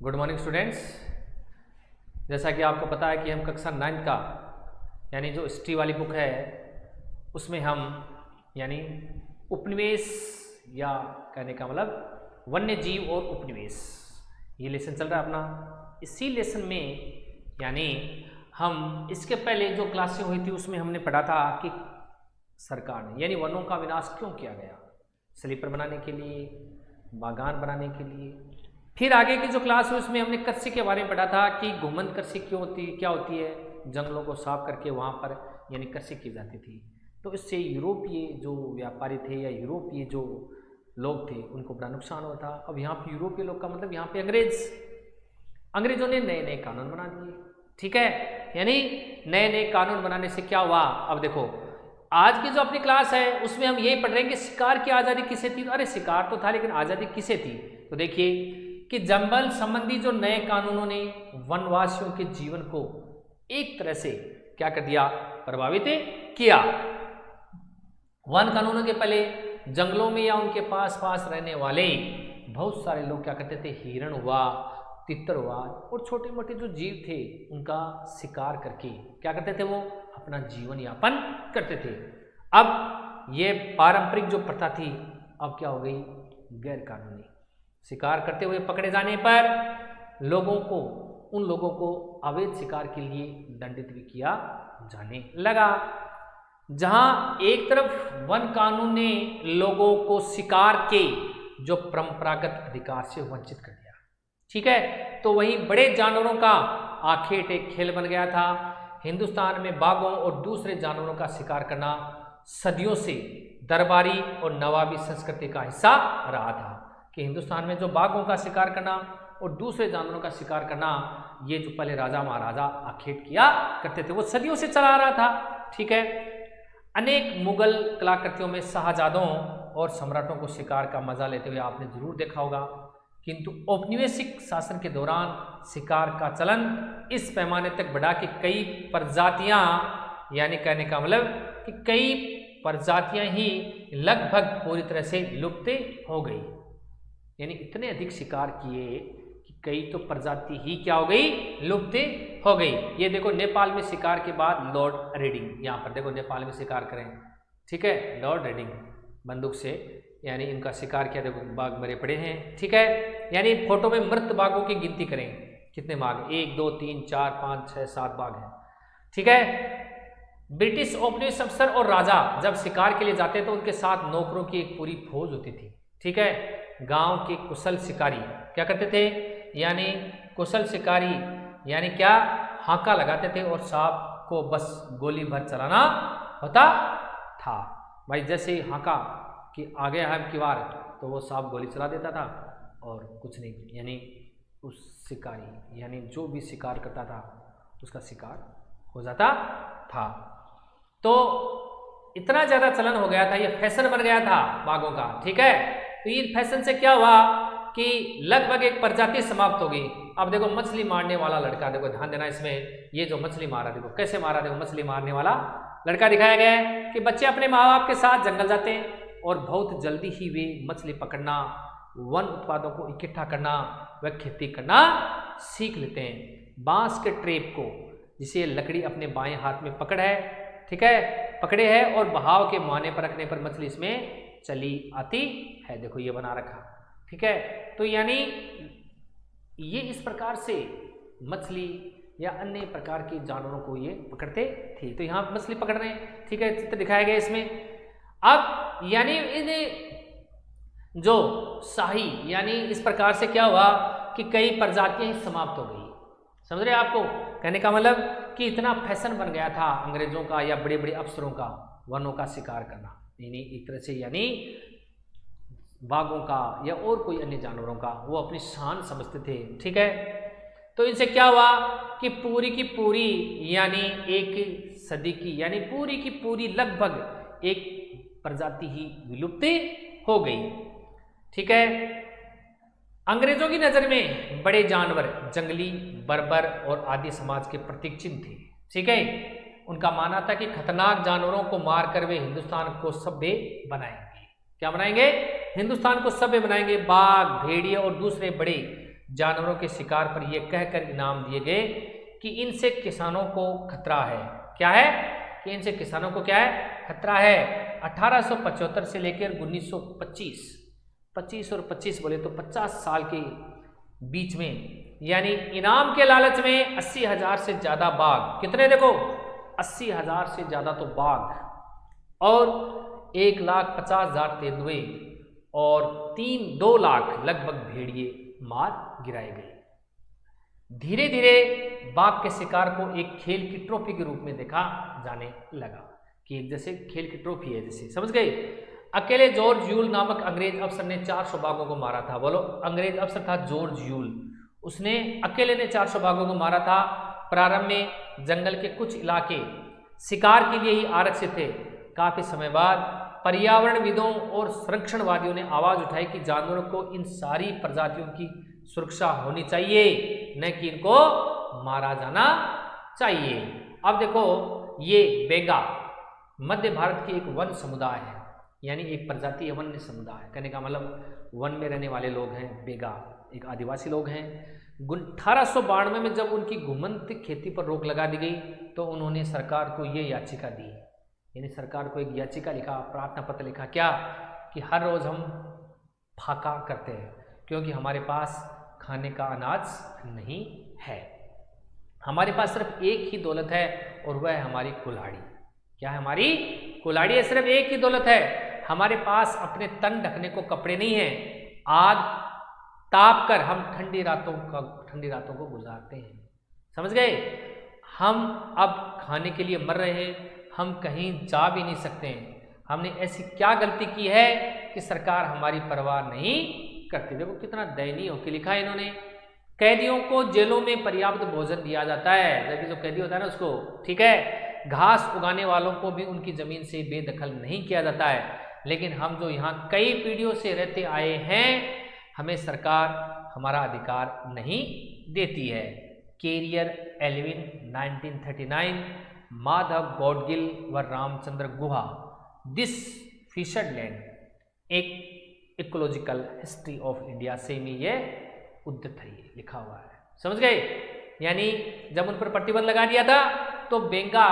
Good morning students. जैसा कि आपको पता है कि हम कक्षा 9 का यानी जो हिस्ट्री वाली बुक है उसमें हम यानी उपनिवेश या कहने का मतलब वन्य जीव और उपनिवेश ये लेसन चल रहा है अपना। इसी लेसन में यानी हम इसके पहले जो क्लासें हुई थी उसमें हमने पढ़ा था कि सरकार ने यानी वनों का विनाश क्यों किया गया, स्लीपर बनाने के लिए, बागान बनाने के लिए। फिर आगे की जो क्लास है उसमें हमने कृषि के बारे में पढ़ा था कि घुमंत कृषि क्या होती है, जंगलों को साफ करके वहाँ पर यानी कृषि की जाती थी। तो इससे यूरोपीय जो व्यापारी थे या यूरोपीय जो लोग थे उनको बड़ा नुकसान हुआ था। अब यहाँ पे यूरोपीय लोग का मतलब यहाँ पे अंग्रेजों ने नए नए कानून बना दिए, ठीक है। यानी नए नए कानून बनाने से क्या हुआ, अब देखो आज की जो अपनी क्लास है उसमें हम यही पढ़ रहे हैं कि शिकार की आज़ादी किसे थी। अरे शिकार तो था लेकिन आज़ादी किसे थी। तो देखिए कि जंगल संबंधी जो नए कानूनों ने वनवासियों के जीवन को एक तरह से क्या कर दिया, प्रभावित किया। वन कानूनों के पहले जंगलों में या उनके पास रहने वाले बहुत सारे लोग क्या करते थे, हिरण हुआ, तितर हुआ और छोटे मोटे जो जीव थे उनका शिकार करके क्या करते थे, वो अपना जीवन यापन करते थे। अब ये पारंपरिक जो प्रथा थी अब क्या हो गई, गैर कानूनी। शिकार करते हुए पकड़े जाने पर उन लोगों को अवैध शिकार के लिए दंडित भी किया जाने लगा। जहां एक तरफ वन कानून ने लोगों को शिकार के जो परंपरागत अधिकार से वंचित कर दिया, ठीक है, तो वहीं बड़े जानवरों का आखेट एक खेल बन गया था। हिंदुस्तान में बाघों और दूसरे जानवरों का शिकार करना सदियों से दरबारी और नवाबी संस्कृति का हिस्सा रहा था। कि हिंदुस्तान में जो बाघों का शिकार करना और दूसरे जानवरों का शिकार करना, ये जो पहले राजा महाराजा आखेट किया करते थे वो सदियों से चला आ रहा था, ठीक है। अनेक मुगल कलाकृतियों में शाहजादों और सम्राटों को शिकार का मजा लेते हुए आपने जरूर देखा होगा। किंतु औपनिवेशिक शासन के दौरान शिकार का चलन इस पैमाने तक बढ़ा कि कई प्रजातियां यानी कहने का मतलब कि कई प्रजातियां ही लगभग पूरी तरह से लुप्त हो गई। यानी इतने अधिक शिकार किए कि कई तो प्रजाति ही क्या हो गई, लुप्त हो गई। ये देखो नेपाल में शिकार के बाद लॉर्ड रेडिंग, यहाँ पर देखो नेपाल में शिकार करें, ठीक है, लॉर्ड रेडिंग बंदूक से यानी इनका शिकार किया। देखो बाघ मरे पड़े हैं, ठीक है। यानी फोटो में मृत बाघों की गिनती करें, कितने बाघ, 1 2 3 4 5 6 7 बाघ हैं, ठीक है। ब्रिटिश औपनिवेशिक अफसर और राजा जब शिकार के लिए जाते तो उनके साथ नौकरों की एक पूरी फौज होती थी, ठीक है। गांव के कुशल शिकारी क्या करते थे, यानी कुशल शिकारी यानी क्या, हाका लगाते थे और सांप को बस गोली भर चलाना होता था। भाई जैसे ही हाका कि आगे है की बार तो वो सांप गोली चला देता था और कुछ नहीं, यानी उस शिकारी यानी जो भी शिकार करता था उसका शिकार हो जाता था। तो इतना ज़्यादा चलन हो गया था, ये फैशन बन गया था बाघों का, ठीक है। तो ये फैशन से क्या हुआ कि लगभग एक प्रजाति समाप्त हो गई। अब देखो मछली मारने वाला लड़का, देखो ध्यान देना इसमें, ये जो मछली मारा देखो कैसे मारा, देखो मछली मारने वाला लड़का दिखाया गया है कि बच्चे अपने माँ बाप के साथ जंगल जाते हैं और बहुत जल्दी ही वे मछली पकड़ना, वन उत्पादों को इकट्ठा करना व खेती करना सीख लेते हैं। बांस के ट्रेप को, जिसे लकड़ी अपने बाएं हाथ में पकड़े है और बहाव के मुहाने पर रखने पर मछली इसमें चली आती है। देखो ये बना रखा, ठीक है। तो यानी ये इस प्रकार से मछली या अन्य प्रकार के जानवरों को ये पकड़ते थे। तो यहाँ मछली पकड़ रहे हैं, ठीक है, चित्र दिखाया गया इसमें। अब यानी इन जो शाही यानी इस प्रकार से क्या हुआ कि कई प्रजातियां समाप्त हो गई। समझ रहे आपको कहने का मतलब कि इतना फैशन बन गया था अंग्रेजों का या बड़े बड़े अफसरों का वनों का शिकार करना, यानी एक तरह से यानी बाघों का या और कोई अन्य जानवरों का वो अपनी शान समझते थे, ठीक है। तो इनसे क्या हुआ कि पूरी की पूरी यानी एक सदी की यानी पूरी की पूरी लगभग एक प्रजाति ही विलुप्त हो गई, ठीक है। अंग्रेजों की नजर में बड़े जानवर जंगली, बर्बर और आदि समाज के प्रतीक चिन्ह थे, ठीक है। उनका मानना था कि खतरनाक जानवरों को मारकर वे हिंदुस्तान को सभ्य बनाएंगे। क्या बनाएंगे, हिंदुस्तान को सभ्य बनाएंगे। बाघ, भेड़िए और दूसरे बड़े जानवरों के शिकार पर यह कहकर इनाम दिए गए कि इनसे किसानों को खतरा है। क्या है कि इनसे किसानों को क्या है, खतरा है। 1875 से लेकर 1925, 25 और 25 बोले तो 50 साल के बीच में, यानी इनाम के लालच में 80,000 से ज्यादा बाघ, कितने देखो 80,000 से ज्यादा तो बाघ, और 1,50,000 तेंदुए और 2 लाख लगभग भेड़िए मार गिराए गए। धीरे धीरे बाघ के शिकार को एक खेल की ट्रॉफी के रूप में देखा जाने लगा कि एक जैसे खेल की ट्रॉफी है, जैसे समझ गए। अकेले जॉर्ज यूल नामक अंग्रेज अफसर ने 400 बाघों को मारा था। बोलो, अंग्रेज अफसर था जॉर्ज यूल, उसने अकेले ने 400 बाघों को मारा था। प्रारंभ में जंगल के कुछ इलाके शिकार के लिए ही आरक्षित थे। काफी समय बाद पर्यावरणविदों और संरक्षणवादियों ने आवाज उठाई कि जानवरों को इन सारी प्रजातियों की सुरक्षा होनी चाहिए, न कि इनको मारा जाना चाहिए। अब देखो, ये बेगा मध्य भारत की एक वन समुदाय है, यानी एक प्रजाति है, वन्य समुदाय। कहने का मतलब वन में रहने वाले लोग हैं। बेगा एक आदिवासी लोग हैं। 1892 में जब उनकी घुमंत खेती पर रोक लगा दी गई तो उन्होंने सरकार को ये याचिका दी, यानी सरकार को एक याचिका लिखा, प्रार्थना पत्र लिखा, क्या कि हर रोज हम फाका करते हैं क्योंकि हमारे पास खाने का अनाज नहीं है। हमारे पास सिर्फ एक ही दौलत है और वह है हमारी कुल्हाड़ी। क्या है? हमारी कुल्हाड़ी है, सिर्फ एक ही दौलत है। हमारे पास अपने तन ढकने को कपड़े नहीं हैं। आग ताप कर हम ठंडी रातों को गुजारते हैं। समझ गए? हम अब खाने के लिए मर रहे हैं, हम कहीं जा भी नहीं सकते हैं। हमने ऐसी क्या गलती की है कि सरकार हमारी परवाह नहीं करती। देखो कितना दयनीय होकर लिखा है इन्होंने। कैदियों को जेलों में पर्याप्त भोजन दिया जाता है, जबकि जो कैदी होता है ना उसको, ठीक है, घास उगाने वालों को भी उनकी जमीन से बेदखल नहीं किया जाता है। लेकिन हम जो यहाँ कई पीढ़ियों से रहते आए हैं, हमें सरकार हमारा अधिकार नहीं देती है। कैरियर एल्विन 1939, माधव गौडगिल व Ramachandra Guha, this fissured land, एक इकोलॉजिकल हिस्ट्री ऑफ इंडिया से में ये उद्धृत है, ये लिखा हुआ है। समझ गए? यानी जब उन पर प्रतिबंध लगा दिया था तो बेंगा,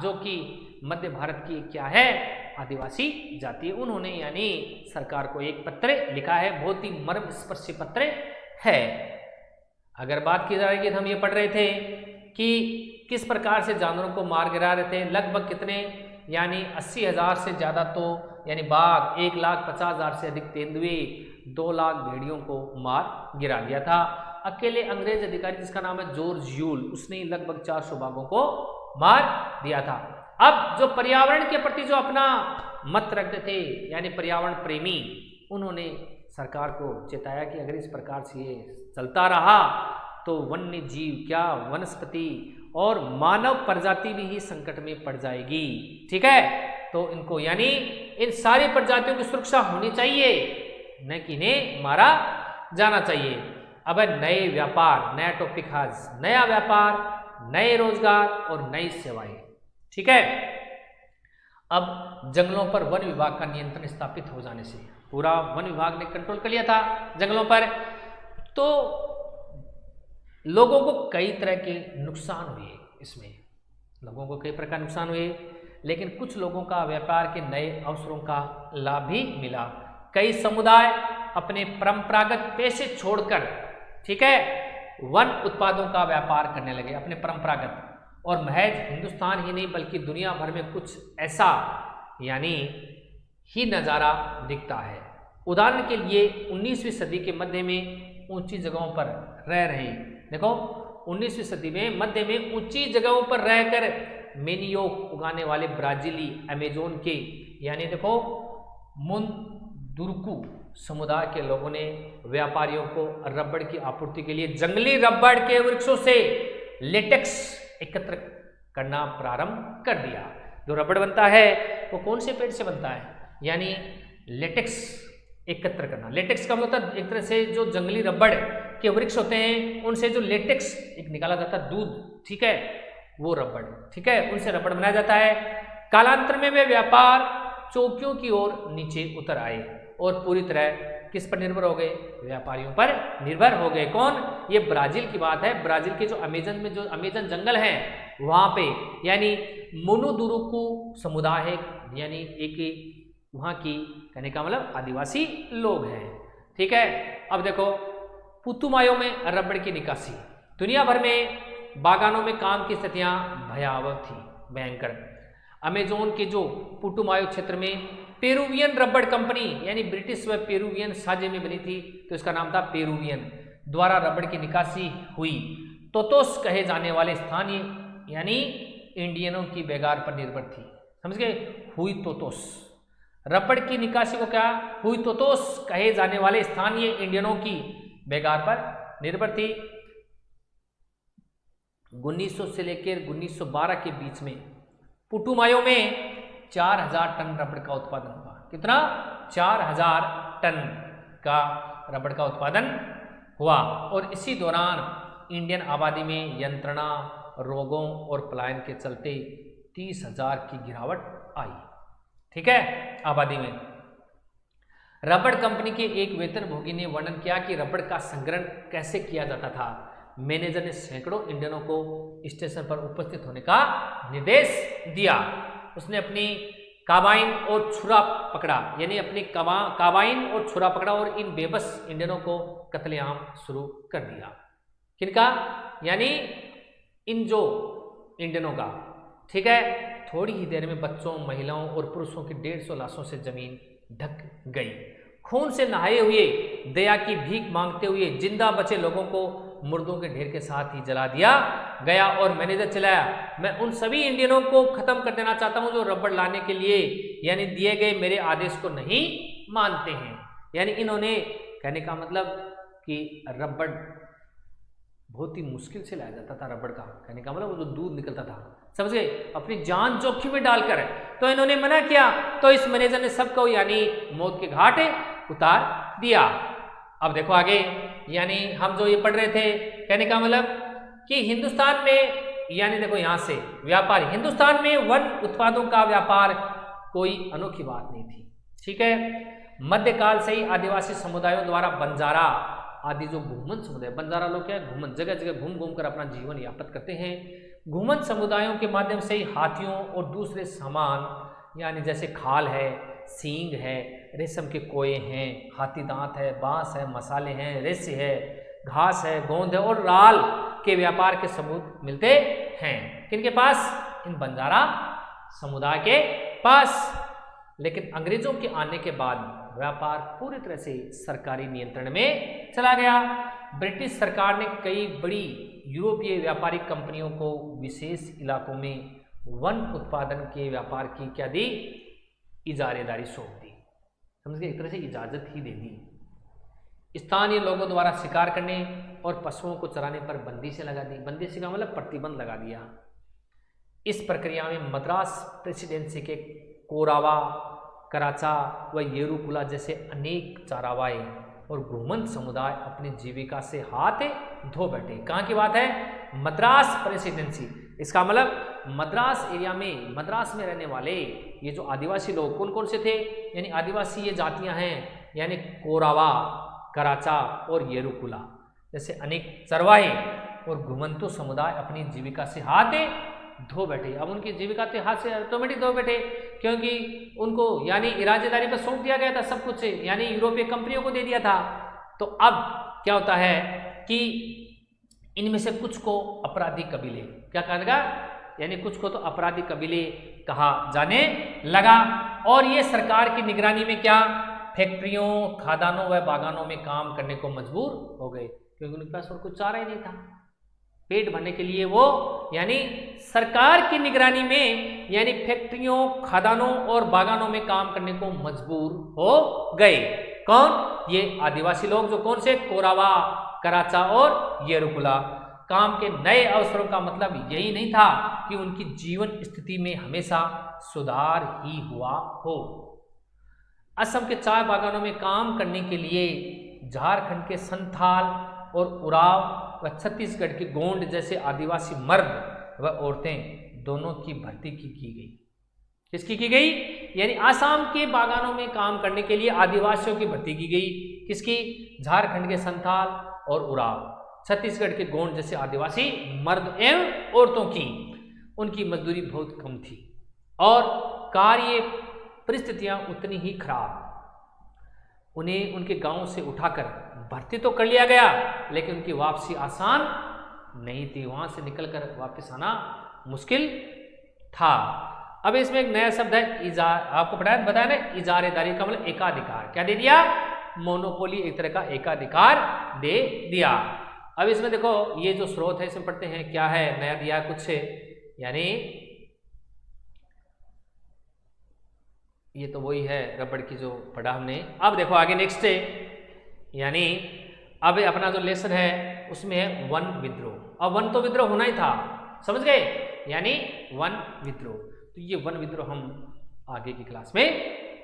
जो कि मध्य भारत की क्या है, आदिवासी जाति है, उन्होंने यानी सरकार को एक पत्र लिखा है। बहुत ही मर्मस्पर्शी पत्र है। अगर बात की जा रही है, हम ये पढ़ रहे थे कि किस प्रकार से जानवरों को मार गिरा रहे थे। लगभग कितने, यानी 80,000 से ज़्यादा तो यानी बाघ, 1,50,000 से अधिक तेंदुए, 2 लाख भेड़ियों को मार गिरा दिया था। अकेले अंग्रेज अधिकारी जिसका नाम है जॉर्ज यूल, उसने लगभग 400 बाघों को मार दिया था। अब जो पर्यावरण के प्रति जो अपना मत रखते थे, यानी पर्यावरण प्रेमी, उन्होंने सरकार को चेताया कि अगर इस प्रकार से ये चलता रहा तो वन्य जीव क्या, वनस्पति और मानव प्रजाति भी ही संकट में पड़ जाएगी। ठीक है, तो इनको यानी इन सारी प्रजातियों की सुरक्षा होनी चाहिए, न कि इन्हें मारा जाना चाहिए। अब नए व्यापार, नया टॉपिक आज, नया व्यापार, नए रोजगार और नई सेवाएं। ठीक है, अब जंगलों पर वन विभाग का नियंत्रण स्थापित हो जाने से, पूरा वन विभाग ने कंट्रोल कर लिया था जंगलों पर, तो लोगों को कई तरह के नुकसान हुए। इसमें लोगों को कई प्रकार नुकसान हुए, लेकिन कुछ लोगों का व्यापार के नए अवसरों का लाभ भी मिला। कई समुदाय अपने परंपरागत पेशे छोड़कर, ठीक है, वन उत्पादों का व्यापार करने लगे, अपने परंपरागत। और महज हिंदुस्तान ही नहीं बल्कि दुनिया भर में कुछ ऐसा यानी ही नज़ारा दिखता है। उदाहरण के लिए 19वीं सदी के मध्य में ऊंची जगहों पर रह रहे, देखो 19वीं सदी में मध्य में ऊंची जगहों पर रहकर मेनियोक उगाने वाले ब्राजीली अमेजोन के यानी देखो मुनदुरुकु समुदाय के लोगों ने व्यापारियों को रबड़ की आपूर्ति के लिए जंगली रबड़ के वृक्षों से लेटेक्स एकत्र करना प्रारंभ कर दिया। जो रबड़ बनता है वो कौन से पेड़ से बनता है, यानी लेटेक्स एकत्र करना। लेटेक्स का मतलब होता है एक तरह से जो जंगली रबड़ के वृक्ष होते हैं उनसे जो लेटेक्स एक निकाला जाता है दूध, ठीक है, वो रबड़, ठीक है, उनसे रबड़ बनाया जाता है। कालांतर में वे व्यापार चौकियों की ओर नीचे उतर आए और पूरी तरह किस पर निर्भर हो गए? व्यापारियों पर निर्भर हो गए। कौन? ये ब्राजील की बात है। ब्राजील के जो अमेजन जंगल है वहां पे यानी मोनोदुरुकु समुदाय है, यानी एक वहां की कहने का मतलब आदिवासी लोग हैं। ठीक है, अब देखो पुतुमायो में रबड़ की निकासी। दुनिया भर में बागानों में काम की स्थितियां भयावह थी, भयंकर। अमेजोन के जो पुटुमायो क्षेत्र में पेरुवियन रबड़ कंपनी यानी ब्रिटिश व पेरुवियन साझे में बनी थी, तो इसका नाम था पेरुवियन, द्वारा रबड़ की निकासी हुई। तोतोस कहे जाने वाले स्थानीय यानी इंडियनों की बेगार पर निर्भर थी। समझ गए? हुई तोतोस, रबड़ की निकासी को क्या? हुई तोतोस कहे जाने वाले स्थानीय इंडियनों की बेगार पर निर्भर थी। 1900 से लेकर 1912 के बीच में पुटुमायो में 4000 टन रबड़ का उत्पादन हुआ। कितना? 4000 टन का रबड़ का उत्पादन हुआ। और इसी दौरान इंडियन आबादी में यंत्रणा, रोगों और पलायन के चलते 30,000 की गिरावट आई। ठीक है, आबादी में। रबड़ कंपनी के एक वेतनभोगी ने वर्णन किया कि रबड़ का संग्रहण कैसे किया जाता था। मैनेजर ने सैकड़ों इंडियनों को स्टेशन पर उपस्थित होने का निर्देश दिया। उसने अपनी काबाइन और छुरा पकड़ा, यानी अपनी काबाइन और छुरा पकड़ा और इन बेबस इंडियनों को कत्लेआम शुरू कर दिया। किनका? यानी इन जो इंडियनों का। ठीक है, थोड़ी ही देर में बच्चों, महिलाओं और पुरुषों की 150 लाशों से जमीन ढक गई। खून से नहाए हुए, दया की भीख मांगते हुए जिंदा बचे लोगों को मुर्दों के ढेर के साथ ही जला दिया गया। और मैनेजर चिल्लाया, मैं उन सभी इंडियनों को खत्म कर देना चाहता हूं जो रबड़ लाने के लिए यानी दिए गए मेरे आदेश को नहीं मानते हैं। यानी इन्होंने कहने का मतलब कि रबड़ बहुत ही मुश्किल से लाया जाता था, रबड़ का कहने का मतलब वो जो दूध निकलता था, समझ गए, अपनी जान जोखिम में डालकर। तो इन्होंने मना किया, तो इस मैनेजर ने सबको यानी मौत के घाट उतार दिया। अब देखो आगे, यानी हम जो ये पढ़ रहे थे, कहने का मतलब कि हिंदुस्तान में यानी देखो यहां से व्यापार, हिंदुस्तान में वन उत्पादों का व्यापार कोई अनोखी बात नहीं थी। ठीक है, मध्यकाल से ही आदिवासी समुदायों द्वारा बंजारा आदि जो घूमन समुदाय, बंजारा लोग क्या है, घूमन, जगह जगह घूम घूम कर अपना जीवन यापन करते हैं। घूमन समुदायों के माध्यम से ही हाथियों और दूसरे सामान यानी जैसे खाल है, सींग है, रेशम के कोये हैं, हाथी दांत है, बांस है, मसाले हैं, रेसे है, घास है, गोंद है और राल के व्यापार के सबूत मिलते हैं। किनके पास? इन बंजारा समुदाय के पास। लेकिन अंग्रेजों के आने के बाद व्यापार पूरी तरह से सरकारी नियंत्रण में चला गया। ब्रिटिश सरकार ने कई बड़ी यूरोपीय व्यापारिक कंपनियों को विशेष इलाकों में वन उत्पादन के व्यापार की क्या दी? इजारेदारी सौंप दी। समझ गए? एक तरह से इजाजत ही दे दी। स्थानीय लोगों द्वारा शिकार करने और पशुओं को चराने पर बंदिशें लगा दी। बंदिश का मतलब प्रतिबंध लगा दिया। इस प्रक्रिया में मद्रास प्रेसिडेंसी के कोरावा, कराचा व येरुकुला जैसे अनेक चारावाए और घूमन समुदाय अपनी जीविका से हाथ धो बैठे। कहाँ की बात है? मद्रास प्रेसिडेंसी। इसका मतलब मद्रास एरिया में, मद्रास में रहने वाले ये जो आदिवासी लोग कौन कौन से थे? यानी आदिवासी ये जातियां हैं यानी कोरावा, कराचा और येरुकुला जैसे अनेक चरवाहे और घुमंतु समुदाय अपनी जीविका से हाथ धो बैठे। अब उनकी जीविका से हाथ से ऑटोमेटिक धो बैठे, क्योंकि उनको यानी इरादेदारी पर सौंप दिया गया था सब कुछ, यानी यूरोपीय कंपनियों को दे दिया था। तो अब क्या होता है कि इनमें से कुछ को अपराधी कबीले, क्या कहा लगा, यानी कुछ को तो अपराधी कबीले कहा जाने लगा। और ये सरकार की निगरानी में क्या फैक्ट्रियों, खादानों व बागानों में काम करने को मजबूर हो गए, क्योंकि उनके पास और कुछ चारा ही नहीं था। पेट भरने के लिए वो यानी सरकार की निगरानी में यानी फैक्ट्रियों, खादानों और बागानों में काम करने को मजबूर हो गए। कौन? ये आदिवासी लोग, जो कौन से? कोरावा, कराचा और येरुकुला। काम के नए अवसरों का मतलब यही नहीं था कि उनकी जीवन स्थिति में हमेशा सुधार ही हुआ हो। असम के चाय बागानों में काम करने के लिए झारखंड के संथाल और उराव व छत्तीसगढ़ के गोंड जैसे आदिवासी मर्द व औरतें दोनों की भर्ती की गई। किसकी की गई? यानी आसाम के बागानों में काम करने के लिए आदिवासियों की भर्ती की गई। किसकी? झारखंड के संथाल और उराव, छत्तीसगढ़ के गोंड जैसे आदिवासी मर्द एवं औरतों की उनकी मजदूरी बहुत कम थी और कार्य परिस्थितियां उतनी ही खराब। उन्हें उनके गांव से उठाकर भर्ती तो कर लिया गया, लेकिन उनकी वापसी आसान नहीं थी, वहां से निकलकर वापस आना मुश्किल था। अब इसमें एक नया शब्द है इजार, आपको बताया ना, इजारेदारी का मतलब एकाधिकार। क्या दे दिया? मोनोपोली, एक तरह का एकाधिकार दे दिया। अब इसमें देखो ये जो स्रोत है इसमें पढ़ते हैं क्या है, नया दिया कुछ से, यानी ये तो वही है रबड़ की जो पढ़ा हमने। अब देखो आगे नेक्स्ट है, यानी अब अपना जो लेसन है उसमें है वन विद्रोह। अब वन तो विद्रोह होना ही था, समझ गए, यानी वन विद्रोह। तो ये वन विद्रोह हम आगे की क्लास में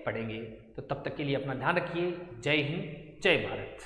पढ़ेंगे। तो तब तक के लिए अपना ध्यान रखिए। जय हिंद, जय भारत।